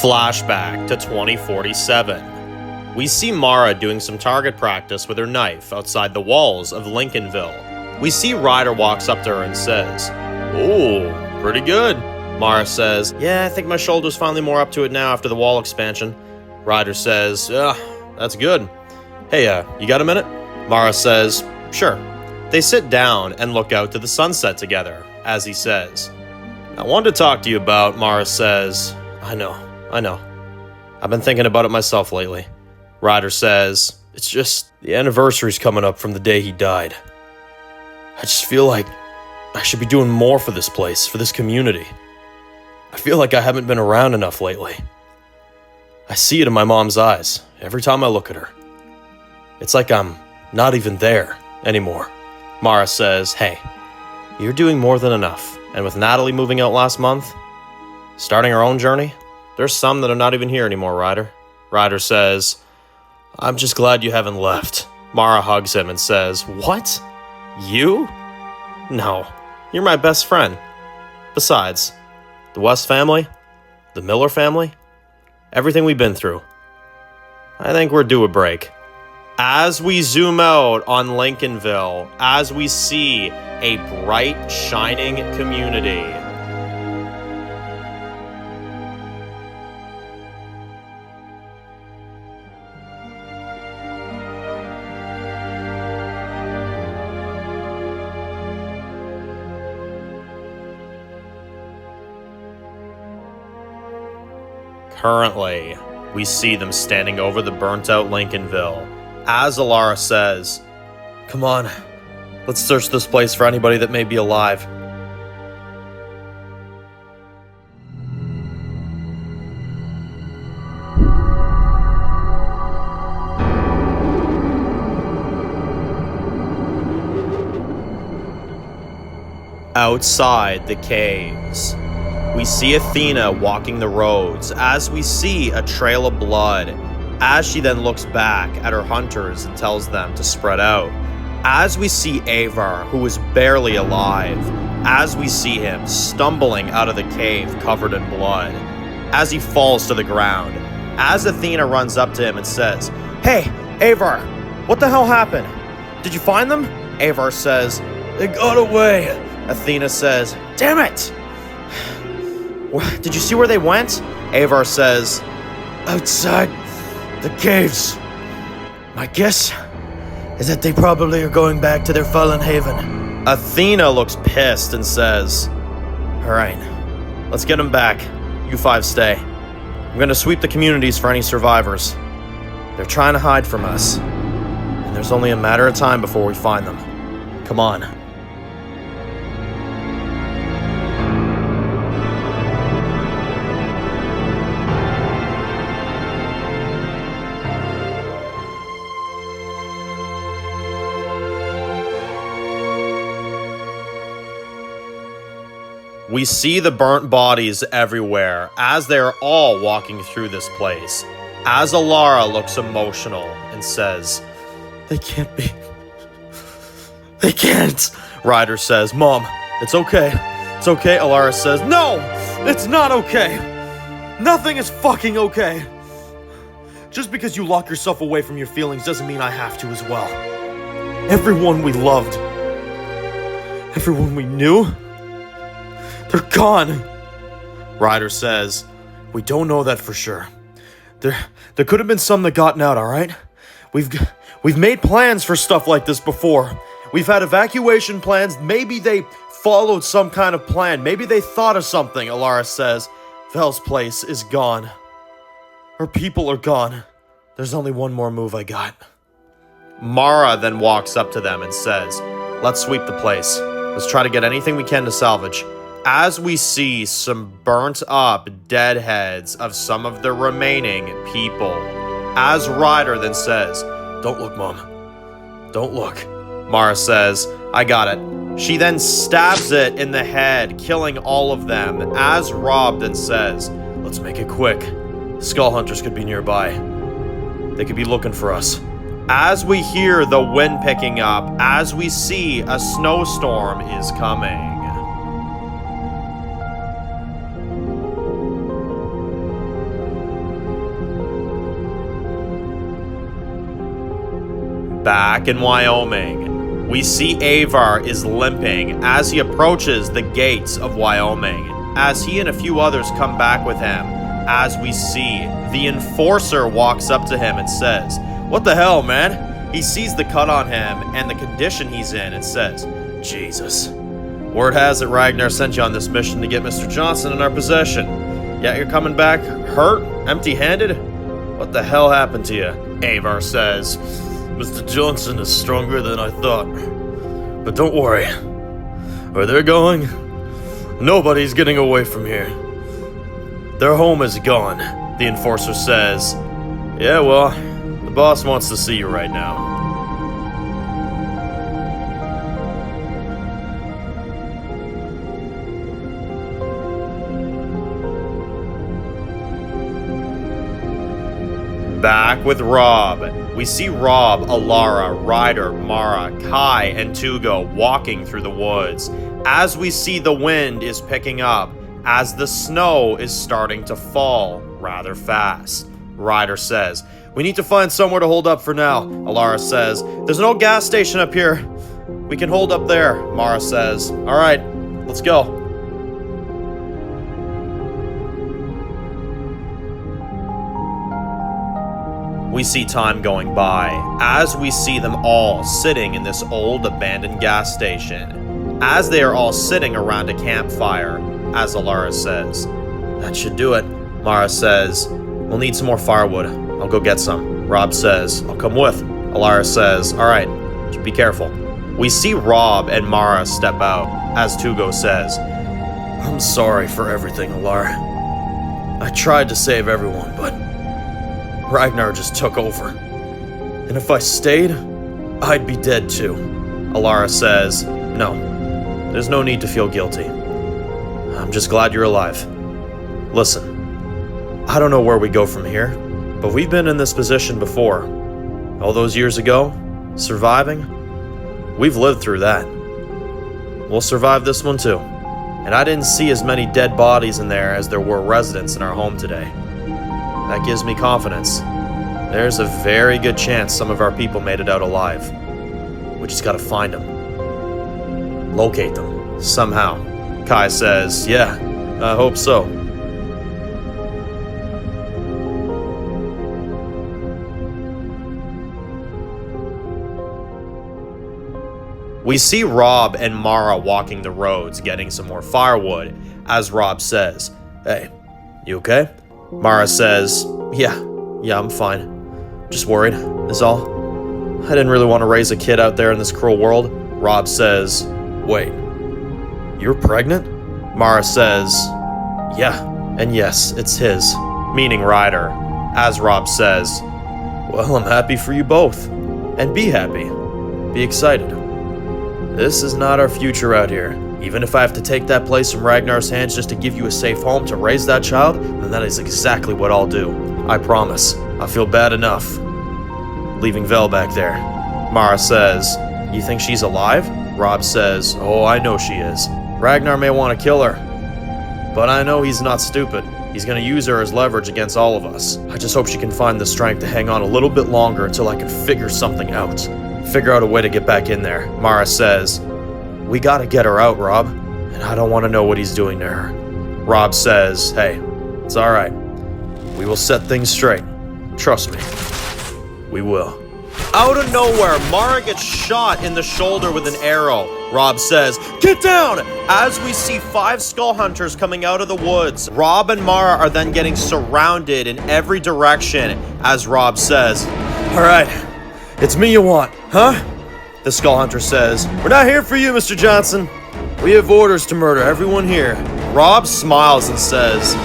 Flashback to 2047. We see Mara doing some target practice with her knife outside the walls of Lincolnville. We see Ryder walks up to her and says, "Ooh, pretty good." Mara says, "Yeah, I think my shoulder's finally more up to it now after the wall expansion." Ryder says, "That's good. Hey, you got a minute?" Mara says, "Sure." They sit down and look out to the sunset together, as he says, "I wanted to talk to you about," Mara says. I know. I've been thinking about it myself lately." Ryder says, "It's just the anniversary's coming up from the day he died. I just feel like I should be doing more for this place, for this community. I feel like I haven't been around enough lately. I see it in my mom's eyes every time I look at her. It's like I'm not even there anymore." Mara says, "Hey, you're doing more than enough. And with Natalie moving out last month, starting her own journey, there's some that are not even here anymore, Ryder." Ryder says, "I'm just glad you haven't left." Mara hugs him and says, "What? You? No, you're my best friend. Besides, the West family, the Miller family, everything we've been through. I think we're due a break." As we zoom out on Lincolnville, as we see a bright, shining community, currently, we see them standing over the burnt-out Lincolnville. As Elara says, "Come on, let's search this place for anybody that may be alive." Outside the caves, we see Athena walking the roads as we see a trail of blood, as she then looks back at her hunters and tells them to spread out. As we see Avar, who is barely alive, as we see him stumbling out of the cave covered in blood, as he falls to the ground, as Athena runs up to him and says, "Hey, Avar, what the hell happened? Did you find them?" Avar says, "They got away." Athena says, "Damn it! Did you see where they went?" Avar says, "Outside the caves. My guess is that they probably are going back to their fallen haven." Athena looks pissed and says, "All right, let's get them back. You five stay. I'm going to sweep the communities for any survivors. They're trying to hide from us, and there's only a matter of time before we find them. Come on." We see the burnt bodies everywhere as they're all walking through this place. As Elara looks emotional and says, "They can't be. They can't." Ryder says, "Mom, it's okay. It's okay." Elara says, "No, it's not okay. Nothing is fucking okay. Just because you lock yourself away from your feelings doesn't mean I have to as well. Everyone we loved, everyone we knew, they're gone." Ryder says, "We don't know that for sure. There could have been some that gotten out, all right? We've made plans for stuff like this before. We've had evacuation plans. Maybe they followed some kind of plan. Maybe they thought of something." Elara says, "Vel's place is gone. Her people are gone. There's only one more move I got." Mara then walks up to them and says, "Let's sweep the place. Let's try to get anything we can to salvage." As we see some burnt up dead heads of some of the remaining people. As Ryder then says, "Don't look, Mom. Don't look." Mara says, "I got it." She then stabs it in the head, killing all of them. As Rob then says, "Let's make it quick. Skull hunters could be nearby. They could be looking for us." As we hear the wind picking up, as we see a snowstorm is coming. Back in Wyoming, we see Avar is limping as he approaches the gates of Wyoming, as he and a few others come back with him. As we see, the enforcer walks up to him and says, "What the hell, man?" He sees the cut on him and the condition he's in and says, "Jesus. Word has it Ragnar sent you on this mission to get Mr. Johnson in our possession. Yet you're coming back hurt, empty-handed? What the hell happened to you?" Avar says, "Mr. Johnson is stronger than I thought. But don't worry. Where they're going, nobody's getting away from here. Their home is gone," the enforcer says. "Yeah, well, the boss wants to see you right now." Back with Rob. We see Rob, Elara, Ryder, Mara, Kai, and Tugo walking through the woods. As we see the wind is picking up, as the snow is starting to fall rather fast. Ryder says, "We need to find somewhere to hold up for now." Elara says, "There's an old gas station up here. We can hold up there." Mara says, "All right, let's go." We see time going by as we see them all sitting in this old abandoned gas station. As they are all sitting around a campfire, as Elara says, "That should do it." Mara says, "We'll need some more firewood. I'll go get some." Rob says, "I'll come with." Elara says, "All right, just be careful." We see Rob and Mara step out as Tugo says, "I'm sorry for everything, Elara. I tried to save everyone, but Ragnar just took over. And if I stayed, I'd be dead too." Elara says, "No, there's no need to feel guilty. I'm just glad you're alive. Listen, I don't know where we go from here, but we've been in this position before. All those years ago, surviving, we've lived through that. We'll survive this one too. And I didn't see as many dead bodies in there as there were residents in our home today. That gives me confidence. There's a very good chance some of our people made it out alive. We just gotta find them. Locate them, somehow." Kai says, "Yeah, I hope so." We see Rob and Mara walking the roads, getting some more firewood, as Rob says, "Hey, you okay?" Mara says, Yeah, I'm fine. Just worried, is all. I didn't really want to raise a kid out there in this cruel world." Rob says, "Wait, you're pregnant?" Mara says, "Yeah, and yes, it's his," meaning Ryder. As Rob says, "Well, I'm happy for you both. And be happy. Be excited. This is not our future out here. Even if I have to take that place from Ragnar's hands just to give you a safe home to raise that child, then that is exactly what I'll do. I promise. I feel bad enough leaving Vel back there." Mara says, "You think she's alive?" Rob says, "Oh, I know she is. Ragnar may want to kill her, but I know he's not stupid. He's going to use her as leverage against all of us. I just hope she can find the strength to hang on a little bit longer until I can figure something out. Figure out a way to get back in there." Mara says, "We gotta get her out, Rob, and I don't want to know what he's doing to her." Rob says, "Hey, it's all right. We will set things straight. Trust me. We will." Out of nowhere, Mara gets shot in the shoulder with an arrow. Rob says, "Get down!" As we see 5 skull hunters coming out of the woods. Rob and Mara are then getting surrounded in every direction as Rob says, "All right, it's me you want, huh?" The skull hunter says, "We're not here for you, Mr. Johnson. We have orders to murder everyone here." Rob smiles and says,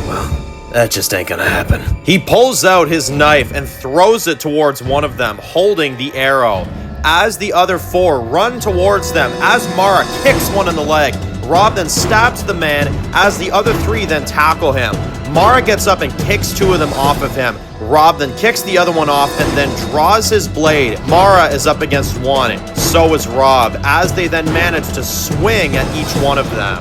"Well, that just ain't gonna happen." He pulls out his knife and throws it towards one of them, holding the arrow. As the other 4 run towards them, as Mara kicks one in the leg, Rob then stabs the man as the other 3 then tackle him. Mara gets up and kicks 2 of them off of him. Rob then kicks the other one off and then draws his blade. Mara is up against one, so is Rob, as they then manage to swing at each one of them.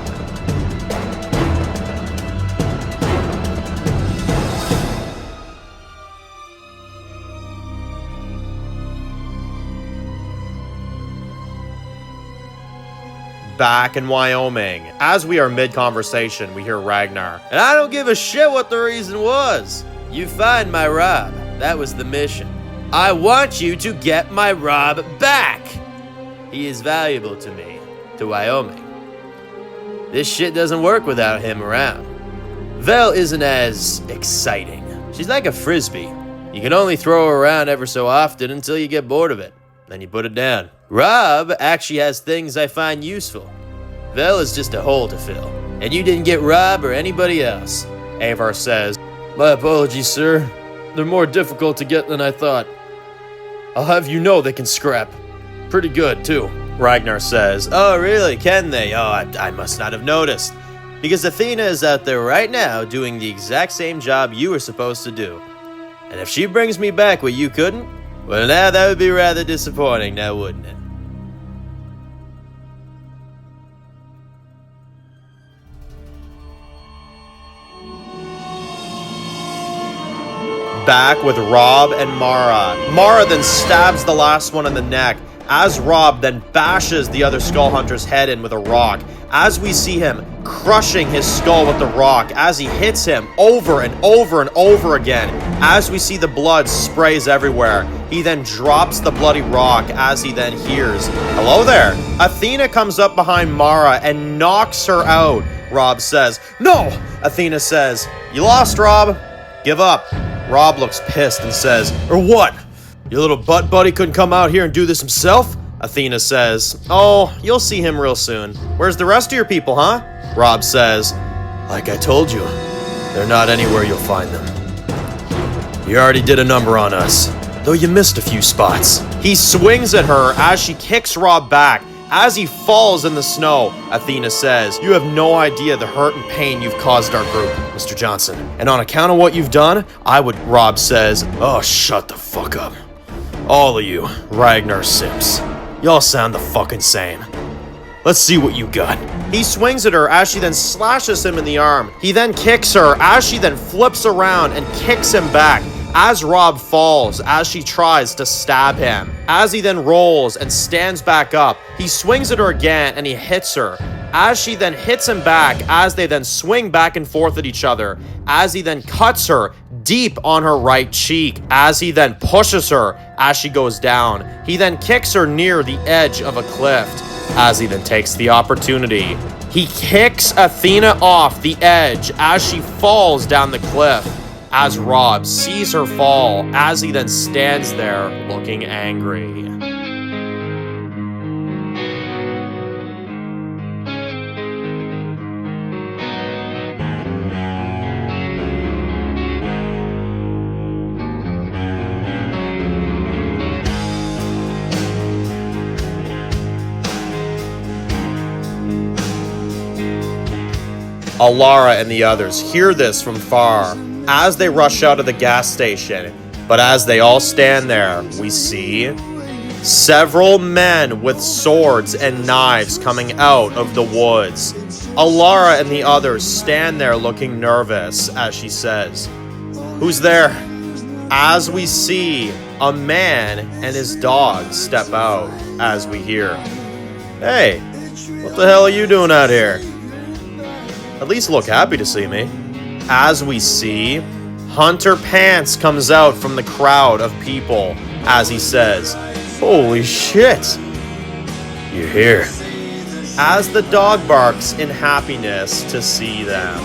back in Wyoming. As we are mid-conversation, we hear Ragnar. And I don't give a shit what the reason was. You find my Rob. That was the mission. I want you to get my Rob back. He is valuable to me, to Wyoming. This shit doesn't work without him around. Vel isn't as exciting. She's like a frisbee. You can only throw her around ever so often until you get bored of it. Then you put it down. Rob actually has things I find useful. Vel is just a hole to fill. And you didn't get Rob or anybody else. Avar says, my apologies, sir. They're more difficult to get than I thought. I'll have you know they can scrap. Pretty good, too. Ragnar says, oh, really? Can they? Oh, I must not have noticed. Because Athena is out there right now doing the exact same job you were supposed to do. And if she brings me back what you couldn't, well, now that would be rather disappointing, now wouldn't it? Back with Rob and Mara. Mara then stabs the last one in the neck, as Rob then bashes the other Skull Hunter's head in with a rock, as we see him crushing his skull with the rock, as he hits him over and over and over again, as we see the blood sprays everywhere. He then drops the bloody rock as he then hears, hello there. Athena comes up behind Mara and knocks her out. Rob says, no. Athena says, you lost, Rob. Give up. Rob looks pissed and says, or what? Your little butt buddy couldn't come out here and do this himself? Athena says, oh, you'll see him real soon. Where's the rest of your people, huh? Rob says, like I told you, they're not anywhere you'll find them. You already did a number on us, though you missed a few spots. He swings at her as she kicks Rob back. As he falls in the snow, Athena says, you have no idea the hurt and pain you've caused our group, Mr. Johnson. And on account of what you've done, Rob says, oh, shut the fuck up. All of you, Ragnar simps. Y'all sound the fucking same. Let's see what you got. He swings at her as she then slashes him in the arm. He then kicks her as she then flips around and kicks him back. As Rob falls, as she tries to stab him. As he then rolls and stands back up, he swings at her again and he hits her. As she then hits him back, as they then swing back and forth at each other. As he then cuts her deep on her right cheek. As he then pushes her as she goes down. He then kicks her near the edge of a cliff. As he then takes the opportunity, he kicks Athena off the edge as she falls down the cliff. As Rob sees her fall, as he then stands there looking angry. Elara and the others hear this from far as they rush out of the gas station. But as they all stand there, we see several men with swords and knives coming out of the woods. Elara and the others stand there looking nervous as she says, who's there? As we see a man and his dog step out as we hear, hey, what the hell are you doing out here? At least look happy to see me. As we see, Hunter Pants comes out from the crowd of people as he says, holy shit, you're here. As the dog barks in happiness to see them.